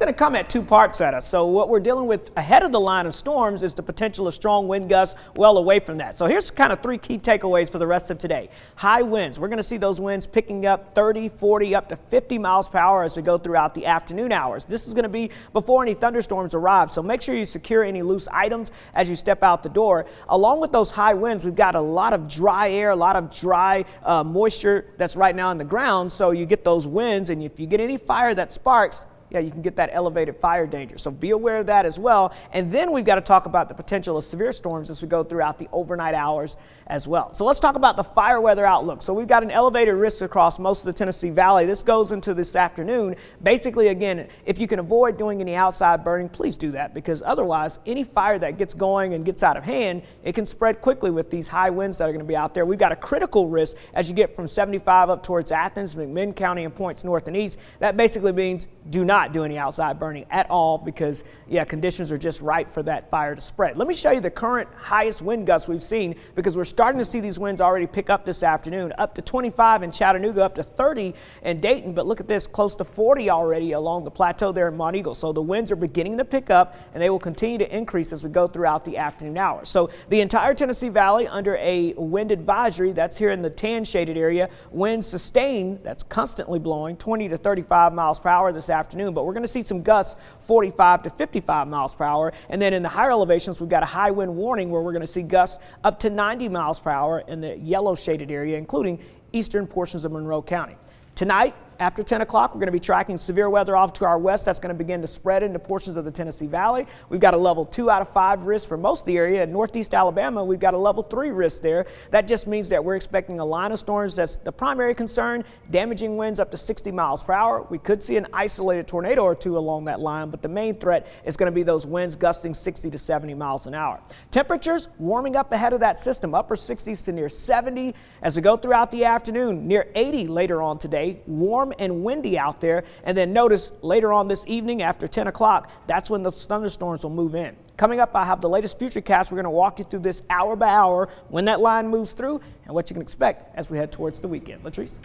going to come at two parts at us. So what we're dealing with ahead of the line of storms is the potential of strong wind gusts well away from that. So here's kind of three key takeaways for the rest of today. High winds. We're going to see those winds picking up 30, 40, up to 50 miles per hour as we go throughout the afternoon hours. This is going to be before any thunderstorms arrive. So make sure you secure any loose items as you step out the door. Along with those high winds, we've got a lot of dry air, a lot of dry moisture that's right now in the ground. So you get those winds, and if you get any fire that sparks, yeah, you can get that elevated fire danger. So be aware of that as well. And then we've got to talk about the potential of severe storms as we go throughout the overnight hours as well. So let's talk about the fire weather outlook. So we've got an elevated risk across most of the Tennessee Valley. This goes into this afternoon. Basically, again, if you can avoid doing any outside burning, please do that, because otherwise any fire that gets going and gets out of hand, it can spread quickly with these high winds that are going to be out there. We've got a critical risk as you get from 75 up towards Athens, McMinn County, and points north and east. That basically means do not do any outside burning at all, because conditions are just right for that fire to spread. Let me show you the current highest wind gusts we've seen, because we're starting to see these winds already pick up this afternoon, up to 25 in Chattanooga, up to 30 in Dayton, but look at this, close to 40 already along the plateau there in Mont Eagle. So the winds are beginning to pick up, and they will continue to increase as we go throughout the afternoon hours. So the entire Tennessee Valley under a wind advisory. That's here in the tan shaded area. Winds sustained, that's constantly blowing 20 to 35 miles per hour this afternoon, but we're going to see some gusts 45 to 55 miles per hour. And then in the higher elevations, we've got a high wind warning where we're going to see gusts up to 90 miles per hour in the yellow shaded area, including eastern portions of Monroe County. Tonight, after 10 o'clock, we're going to be tracking severe weather off to our west. That's going to begin to spread into portions of the Tennessee Valley. We've got a level 2 out of 5 risk for most of the area. In northeast Alabama, we've got a level 3 risk there. That just means that we're expecting a line of storms. That's the primary concern, damaging winds up to 60 miles per hour. We could see an isolated tornado or two along that line, but the main threat is going to be those winds gusting 60 to 70 miles an hour. Temperatures warming up ahead of that system, upper 60s to near 70 as we go throughout the afternoon, near 80 later on today. Warm and windy out there. And then notice later on this evening after 10 o'clock, that's when the thunderstorms will move in. Coming up, I have the latest futurecast. We're going to walk you through this hour by hour when that line moves through and what you can expect as we head towards the weekend. Latrice?